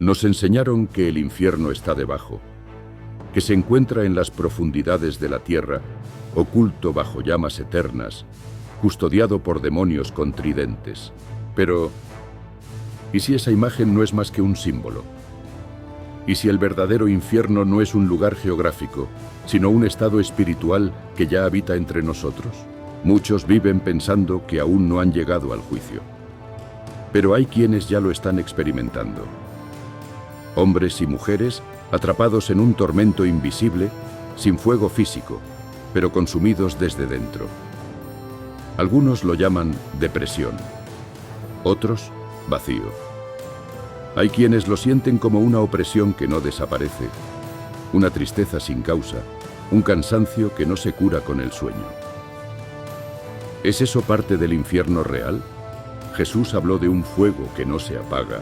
Nos enseñaron que el infierno está debajo, que se encuentra en las profundidades de la tierra, oculto bajo llamas eternas, custodiado por demonios con tridentes. Pero, ¿y si esa imagen no es más que un símbolo? ¿Y si el verdadero infierno no es un lugar geográfico, sino un estado espiritual que ya habita entre nosotros? Muchos viven pensando que aún no han llegado al juicio. Pero hay quienes ya lo están experimentando. Hombres y mujeres atrapados en un tormento invisible, sin fuego físico, pero consumidos desde dentro. Algunos lo llaman depresión, otros vacío. Hay quienes lo sienten como una opresión que no desaparece, una tristeza sin causa, un cansancio que no se cura con el sueño. ¿Es eso parte del infierno real? Jesús habló de un fuego que no se apaga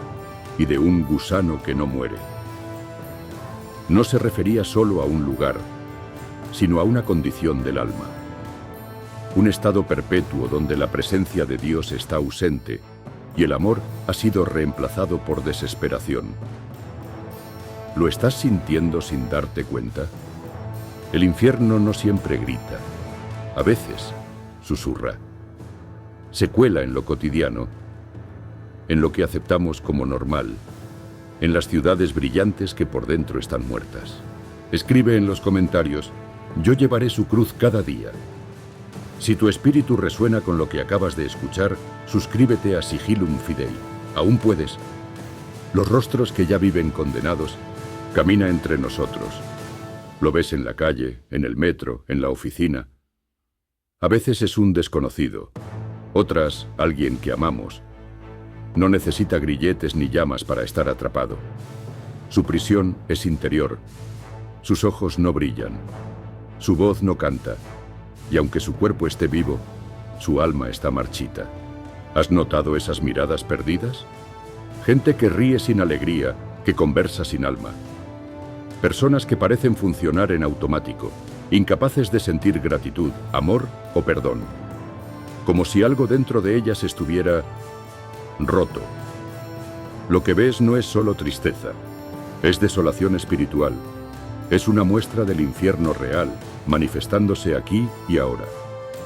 y de un gusano que no muere. No se refería solo a un lugar, sino a una condición del alma. Un estado perpetuo donde la presencia de Dios está ausente y el amor ha sido reemplazado por desesperación. ¿Lo estás sintiendo sin darte cuenta? El infierno no siempre grita, a veces susurra. Se cuela en lo cotidiano, en lo que aceptamos como normal, en las ciudades brillantes que por dentro están muertas. Escribe en los comentarios: yo llevaré su cruz cada día. Si tu espíritu resuena con lo que acabas de escuchar, suscríbete a Sigillum Fidei. Aún puedes. Los rostros que ya viven condenados camina entre nosotros. Lo ves en la calle, en el metro, en la oficina. A veces es un desconocido, otras alguien que amamos. No necesita grilletes ni llamas para estar atrapado. Su prisión es interior. Sus ojos no brillan. Su voz no canta. Y aunque su cuerpo esté vivo, su alma está marchita. ¿Has notado esas miradas perdidas? Gente que ríe sin alegría, que conversa sin alma. Personas que parecen funcionar en automático, incapaces de sentir gratitud, amor o perdón. Como si algo dentro de ellas estuviera roto. Lo que ves no es solo tristeza, es desolación espiritual. Es una muestra del infierno real, manifestándose aquí y ahora.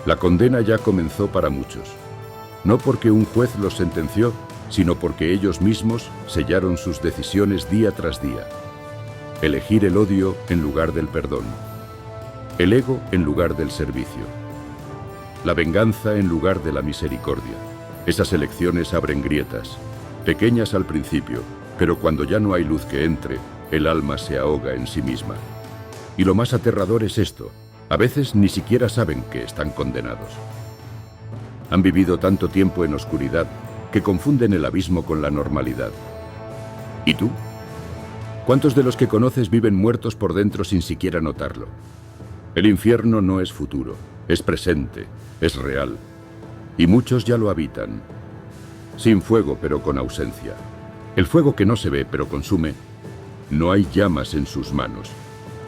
La condena ya comenzó para muchos. No porque un juez los sentenció, sino porque ellos mismos sellaron sus decisiones día tras día. Elegir el odio en lugar del perdón. El ego en lugar del servicio. La venganza en lugar de la misericordia. Esas elecciones abren grietas, pequeñas al principio, pero cuando ya no hay luz que entre, el alma se ahoga en sí misma. Y lo más aterrador es esto: a veces ni siquiera saben que están condenados. Han vivido tanto tiempo en oscuridad que confunden el abismo con la normalidad. ¿Y tú? ¿Cuántos de los que conoces viven muertos por dentro sin siquiera notarlo? El infierno no es futuro, es presente, es real. Y muchos ya lo habitan. Sin fuego, pero con ausencia. El fuego que no se ve, pero consume. No hay llamas en sus manos.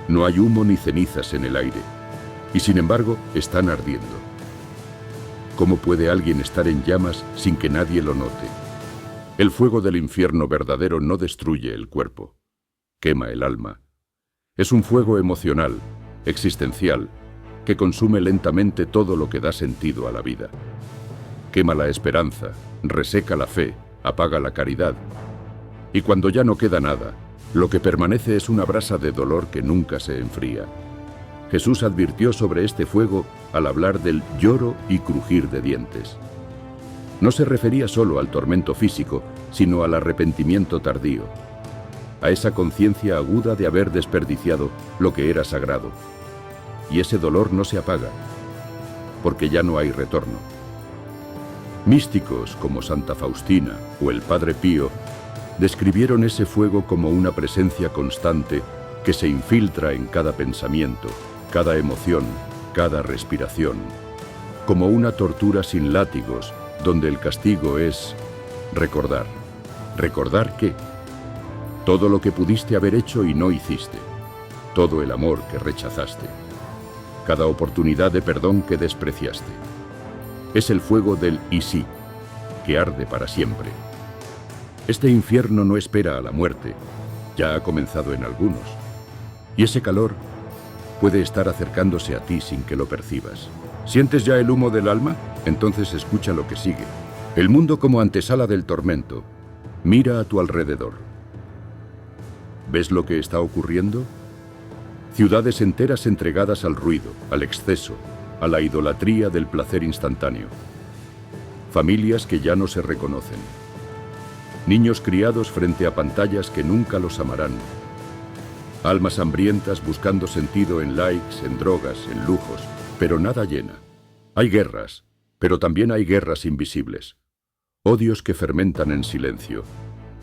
No hay humo ni cenizas en el aire. Y sin embargo, están ardiendo. ¿Cómo puede alguien estar en llamas sin que nadie lo note? El fuego del infierno verdadero no destruye el cuerpo. Quema el alma. Es un fuego emocional, existencial, que consume lentamente todo lo que da sentido a la vida. Quema la esperanza, reseca la fe, apaga la caridad. Y cuando ya no queda nada, lo que permanece es una brasa de dolor que nunca se enfría. Jesús advirtió sobre este fuego al hablar del lloro y crujir de dientes. No se refería solo al tormento físico, sino al arrepentimiento tardío, a esa conciencia aguda de haber desperdiciado lo que era sagrado. Y ese dolor no se apaga, porque ya no hay retorno. Místicos como Santa Faustina o el Padre Pío describieron ese fuego como una presencia constante que se infiltra en cada pensamiento, cada emoción, cada respiración, como una tortura sin látigos, donde el castigo es recordar. ¿Recordar qué? Todo lo que pudiste haber hecho y no hiciste, todo el amor que rechazaste, cada oportunidad de perdón que despreciaste. Es el fuego del y sí, que arde para siempre. Este infierno no espera a la muerte, ya ha comenzado en algunos. Y ese calor puede estar acercándose a ti sin que lo percibas. ¿Sientes ya el humo del alma? Entonces escucha lo que sigue. El mundo como antesala del tormento. Mira a tu alrededor. ¿Ves lo que está ocurriendo? Ciudades enteras entregadas al ruido, al exceso, a la idolatría del placer instantáneo. Familias que ya no se reconocen. Niños criados frente a pantallas que nunca los amarán. Almas hambrientas buscando sentido en likes, en drogas, en lujos, pero nada llena. Hay guerras, pero también hay guerras invisibles. Odios que fermentan en silencio.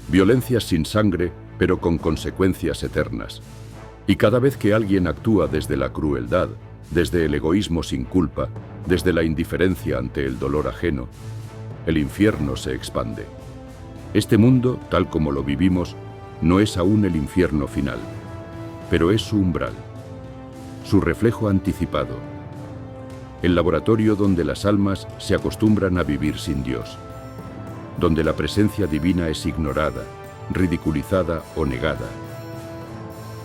Violencias sin sangre, pero con consecuencias eternas. Y cada vez que alguien actúa desde la crueldad, desde el egoísmo sin culpa, desde la indiferencia ante el dolor ajeno, el infierno se expande. Este mundo, tal como lo vivimos, no es aún el infierno final, pero es su umbral, su reflejo anticipado, el laboratorio donde las almas se acostumbran a vivir sin Dios, donde la presencia divina es ignorada, ridiculizada o negada.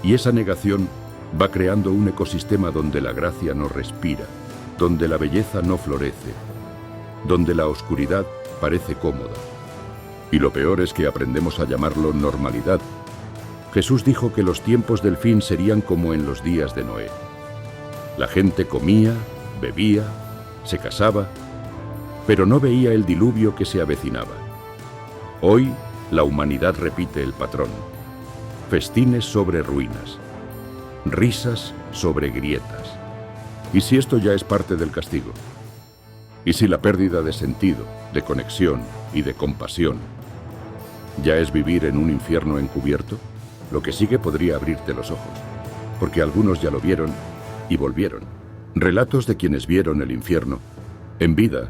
Y esa negación va creando un ecosistema donde la gracia no respira, donde la belleza no florece, donde la oscuridad parece cómoda. Y lo peor es que aprendemos a llamarlo normalidad. Jesús dijo que los tiempos del fin serían como en los días de Noé. La gente comía, bebía, se casaba, pero no veía el diluvio que se avecinaba. Hoy, la humanidad repite el patrón. Festines sobre ruinas, risas sobre grietas. ¿Y si esto ya es parte del castigo? ¿Y si la pérdida de sentido, de conexión y de compasión ya es vivir en un infierno encubierto? Lo que sigue podría abrirte los ojos, porque algunos ya lo vieron y volvieron. Relatos de quienes vieron el infierno en vida.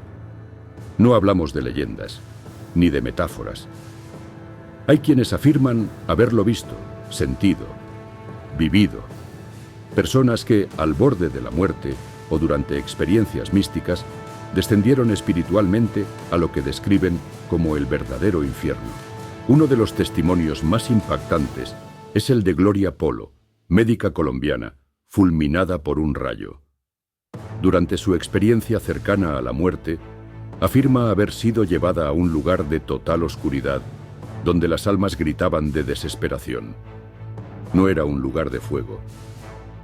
No hablamos de leyendas, ni de metáforas. Hay quienes afirman haberlo visto, sentido, vivido. Personas que, al borde de la muerte o durante experiencias místicas, descendieron espiritualmente a lo que describen como el verdadero infierno. Uno de los testimonios más impactantes es el de Gloria Polo, médica colombiana, fulminada por un rayo. Durante su experiencia cercana a la muerte, afirma haber sido llevada a un lugar de total oscuridad, donde las almas gritaban de desesperación. No era un lugar de fuego,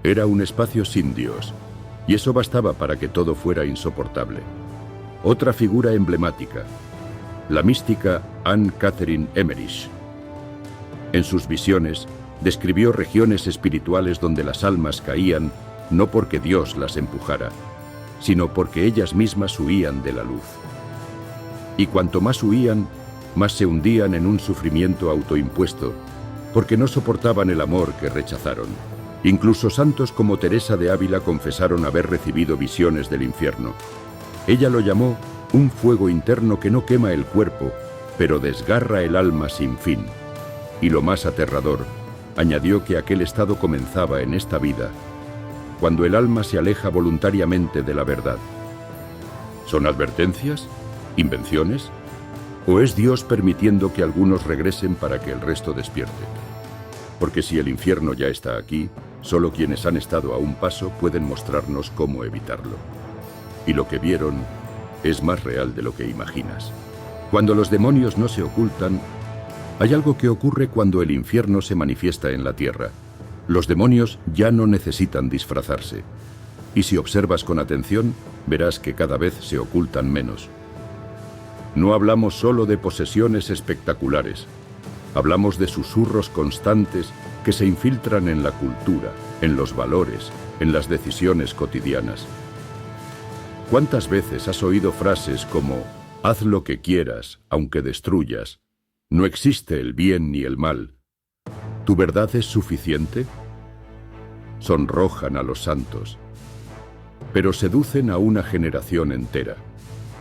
era un espacio sin Dios, y eso bastaba para que todo fuera insoportable. Otra figura emblemática, la mística Anne Catherine Emmerich. En sus visiones, describió regiones espirituales donde las almas caían no porque Dios las empujara, sino porque ellas mismas huían de la luz. Y cuanto más huían, más se hundían en un sufrimiento autoimpuesto, porque no soportaban el amor que rechazaron. Incluso santos como Teresa de Ávila confesaron haber recibido visiones del infierno. Ella lo llamó un fuego interno que no quema el cuerpo, pero desgarra el alma sin fin. Y lo más aterrador, añadió que aquel estado comenzaba en esta vida, cuando el alma se aleja voluntariamente de la verdad. ¿Son advertencias? ¿Invenciones? ¿O es Dios permitiendo que algunos regresen para que el resto despierte? Porque si el infierno ya está aquí, solo quienes han estado a un paso pueden mostrarnos cómo evitarlo. Y lo que vieron es más real de lo que imaginas. Cuando los demonios no se ocultan, hay algo que ocurre cuando el infierno se manifiesta en la tierra. Los demonios ya no necesitan disfrazarse. Y si observas con atención, verás que cada vez se ocultan menos. No hablamos solo de posesiones espectaculares. Hablamos de susurros constantes que se infiltran en la cultura, en los valores, en las decisiones cotidianas. ¿Cuántas veces has oído frases como «haz lo que quieras, aunque destruyas», «no existe el bien ni el mal», «¿tu verdad es suficiente?» Sonrojan a los santos, pero seducen a una generación entera.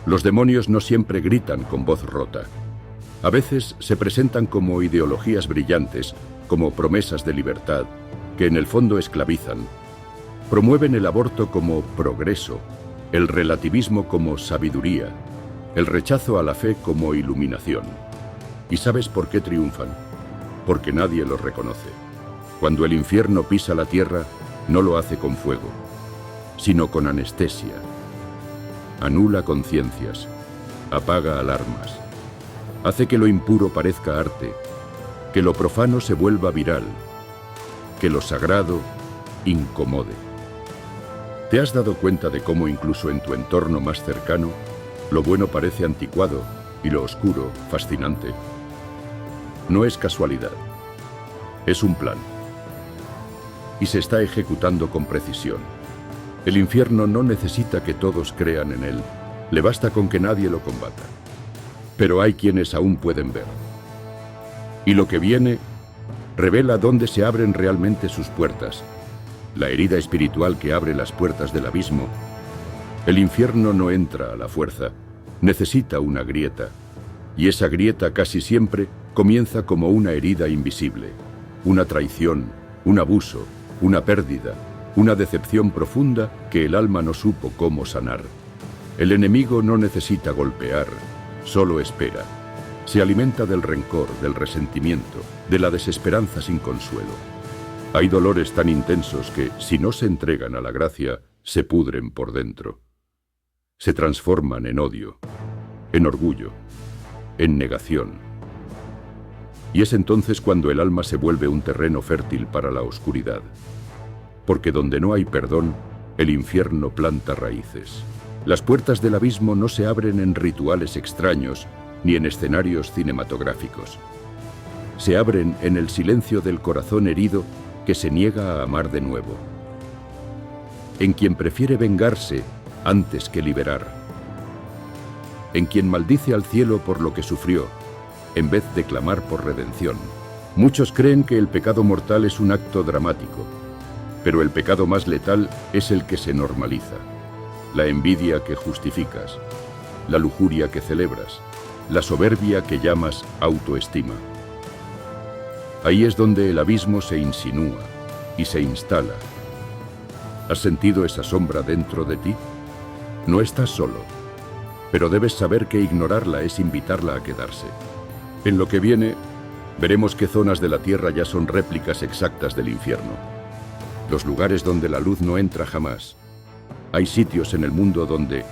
Los demonios no siempre gritan con voz rota. A veces se presentan como ideologías brillantes, como promesas de libertad, que en el fondo esclavizan. Promueven el aborto como progreso, el relativismo como sabiduría, el rechazo a la fe como iluminación. ¿Y sabes por qué triunfan? Porque nadie los reconoce. Cuando el infierno pisa la tierra, no lo hace con fuego, sino con anestesia. Anula conciencias, apaga alarmas, hace que lo impuro parezca arte, que lo profano se vuelva viral, que lo sagrado incomode. ¿Te has dado cuenta de cómo incluso en tu entorno más cercano, lo bueno parece anticuado y lo oscuro fascinante? No es casualidad, es un plan. Y se está ejecutando con precisión. El infierno no necesita que todos crean en él, le basta con que nadie lo combata. Pero hay quienes aún pueden ver. Y lo que viene revela dónde se abren realmente sus puertas. La herida espiritual que abre las puertas del abismo. El infierno no entra a la fuerza, necesita una grieta. Y esa grieta casi siempre comienza como una herida invisible, una traición, un abuso, una pérdida, una decepción profunda que el alma no supo cómo sanar. El enemigo no necesita golpear, solo espera. Se alimenta del rencor, del resentimiento, de la desesperanza sin consuelo. Hay dolores tan intensos que, si no se entregan a la gracia, se pudren por dentro. Se transforman en odio, en orgullo, en negación. Y es entonces cuando el alma se vuelve un terreno fértil para la oscuridad. Porque donde no hay perdón, el infierno planta raíces. Las puertas del abismo no se abren en rituales extraños ni en escenarios cinematográficos. Se abren en el silencio del corazón herido que se niega a amar de nuevo. En quien prefiere vengarse antes que liberar. En quien maldice al cielo por lo que sufrió, en vez de clamar por redención. Muchos creen que el pecado mortal es un acto dramático, pero el pecado más letal es el que se normaliza. La envidia que justificas, la lujuria que celebras, la soberbia que llamas autoestima. Ahí es donde el abismo se insinúa y se instala. ¿Has sentido esa sombra dentro de ti? No estás solo, pero debes saber que ignorarla es invitarla a quedarse. En lo que viene, veremos qué zonas de la tierra ya son réplicas exactas del infierno. Los lugares donde la luz no entra jamás. Hay sitios en el mundo donde,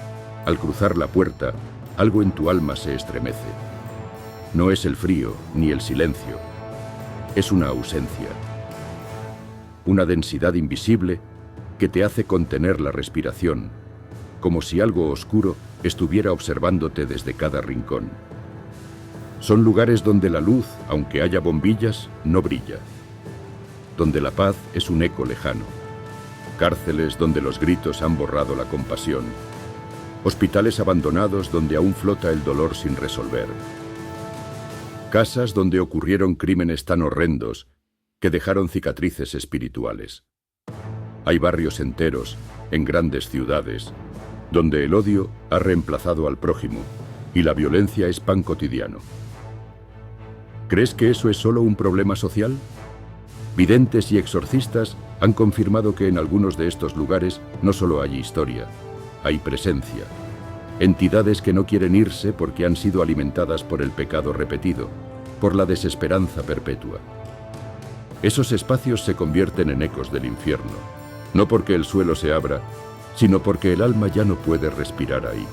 al cruzar la puerta, algo en tu alma se estremece. No es el frío ni el silencio. Es una ausencia. Una densidad invisible que te hace contener la respiración, como si algo oscuro estuviera observándote desde cada rincón. Son lugares donde la luz, aunque haya bombillas, no brilla. Donde la paz es un eco lejano. Cárceles donde los gritos han borrado la compasión. Hospitales abandonados donde aún flota el dolor sin resolver. Casas donde ocurrieron crímenes tan horrendos que dejaron cicatrices espirituales. Hay barrios enteros, en grandes ciudades, donde el odio ha reemplazado al prójimo y la violencia es pan cotidiano. ¿Crees que eso es solo un problema social? Videntes y exorcistas han confirmado que en algunos de estos lugares no solo hay historia, hay presencia. Entidades que no quieren irse porque han sido alimentadas por el pecado repetido, por la desesperanza perpetua. Esos espacios se convierten en ecos del infierno, no porque el suelo se abra, sino porque el alma ya no puede respirar ahí.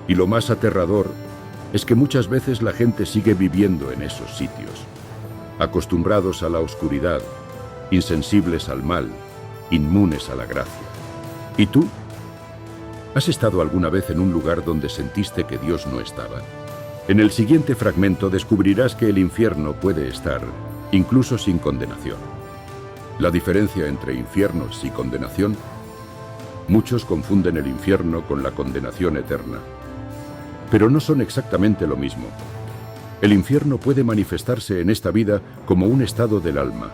Y lo más aterrador es que muchas veces la gente sigue viviendo en esos sitios, acostumbrados a la oscuridad, insensibles al mal, inmunes a la gracia. ¿Y tú? ¿Has estado alguna vez en un lugar donde sentiste que Dios no estaba? En el siguiente fragmento descubrirás que el infierno puede estar, incluso sin condenación. La diferencia entre infiernos y condenación: muchos confunden el infierno con la condenación eterna. Pero no son exactamente lo mismo. El infierno puede manifestarse en esta vida como un estado del alma,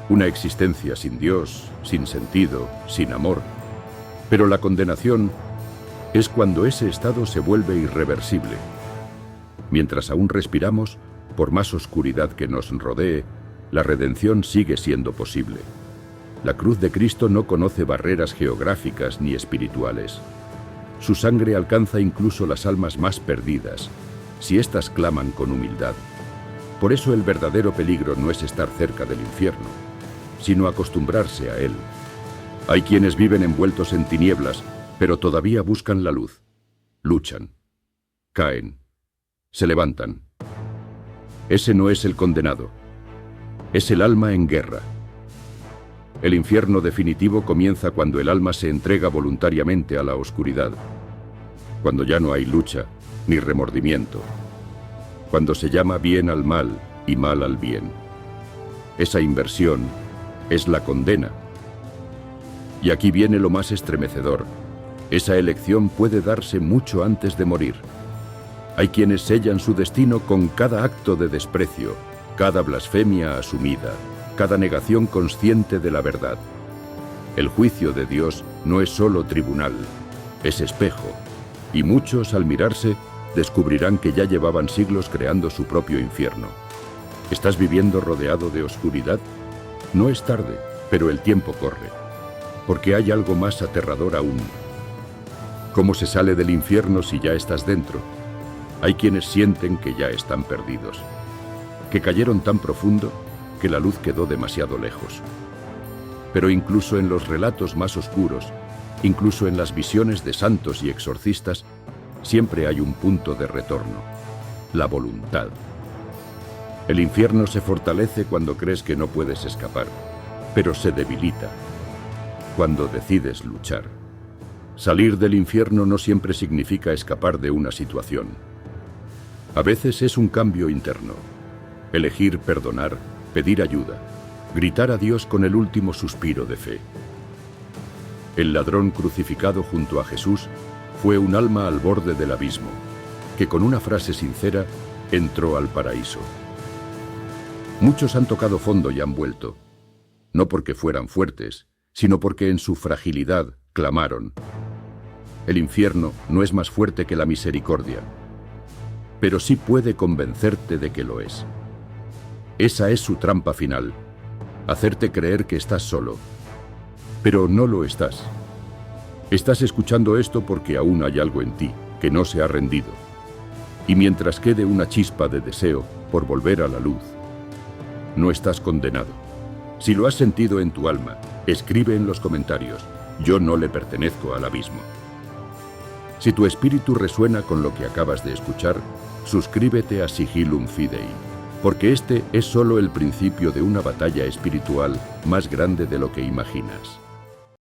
una existencia sin Dios, sin sentido, sin amor. Pero la condenación es cuando ese estado se vuelve irreversible. Mientras aún respiramos, por más oscuridad que nos rodee, la redención sigue siendo posible. La cruz de Cristo no conoce barreras geográficas ni espirituales. Su sangre alcanza incluso las almas más perdidas, si éstas claman con humildad. Por eso el verdadero peligro no es estar cerca del infierno, sino acostumbrarse a él. Hay quienes viven envueltos en tinieblas, pero todavía buscan la luz. Luchan, caen, se levantan. Ese no es el condenado, es el alma en guerra. El infierno definitivo comienza cuando el alma se entrega voluntariamente a la oscuridad, cuando ya no hay lucha ni remordimiento, cuando se llama bien al mal y mal al bien. Esa inversión es la condena. Y aquí viene lo más estremecedor. Esa elección puede darse mucho antes de morir. Hay quienes sellan su destino con cada acto de desprecio, cada blasfemia asumida, cada negación consciente de la verdad. El juicio de Dios no es solo tribunal, es espejo, y muchos al mirarse descubrirán que ya llevaban siglos creando su propio infierno. ¿Estás viviendo rodeado de oscuridad? No es tarde, pero el tiempo corre, porque hay algo más aterrador aún. ¿Cómo se sale del infierno si ya estás dentro? Hay quienes sienten que ya están perdidos, que cayeron tan profundo que la luz quedó demasiado lejos. Pero incluso en los relatos más oscuros, incluso en las visiones de santos y exorcistas, siempre hay un punto de retorno: la voluntad. El infierno se fortalece cuando crees que no puedes escapar, pero se debilita cuando decides luchar. Salir del infierno no siempre significa escapar de una situación. A veces es un cambio interno. Elegir perdonar, pedir ayuda, gritar a Dios con el último suspiro de fe. El ladrón crucificado junto a Jesús fue un alma al borde del abismo, que con una frase sincera entró al paraíso. Muchos han tocado fondo y han vuelto, no porque fueran fuertes, sino porque en su fragilidad clamaron. El infierno no es más fuerte que la misericordia, pero sí puede convencerte de que lo es. Esa es su trampa final, hacerte creer que estás solo, pero no lo estás. Estás escuchando esto porque aún hay algo en ti que no se ha rendido, y mientras quede una chispa de deseo por volver a la luz, no estás condenado. Si lo has sentido en tu alma, escribe en los comentarios: yo no le pertenezco al abismo. Si tu espíritu resuena con lo que acabas de escuchar, suscríbete a Sigillum Fidei, porque este es solo el principio de una batalla espiritual más grande de lo que imaginas.